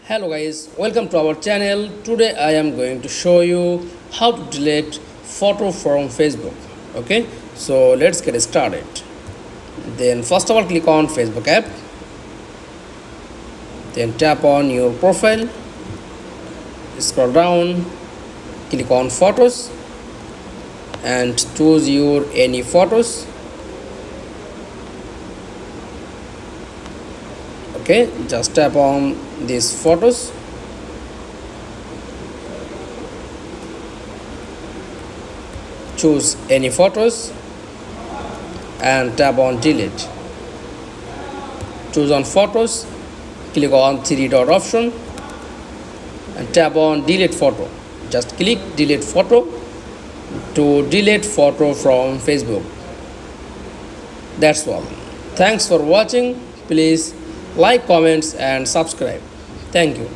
Hello guys, welcome to our channel. Today I am going to show you how to delete photo from Facebook. Okay, so let's get started. Then first of all, click on Facebook app. Then tap on your profile. Scroll down, click on photos and choose your any photos. Okay, just tap on these photos. Choose any photos and tap on delete. Choose on photos, click on three dot option and tap on delete photo. Just click delete photo to delete photo from Facebook. That's all. Thanks for watching. Please like, comments and subscribe. Thank you.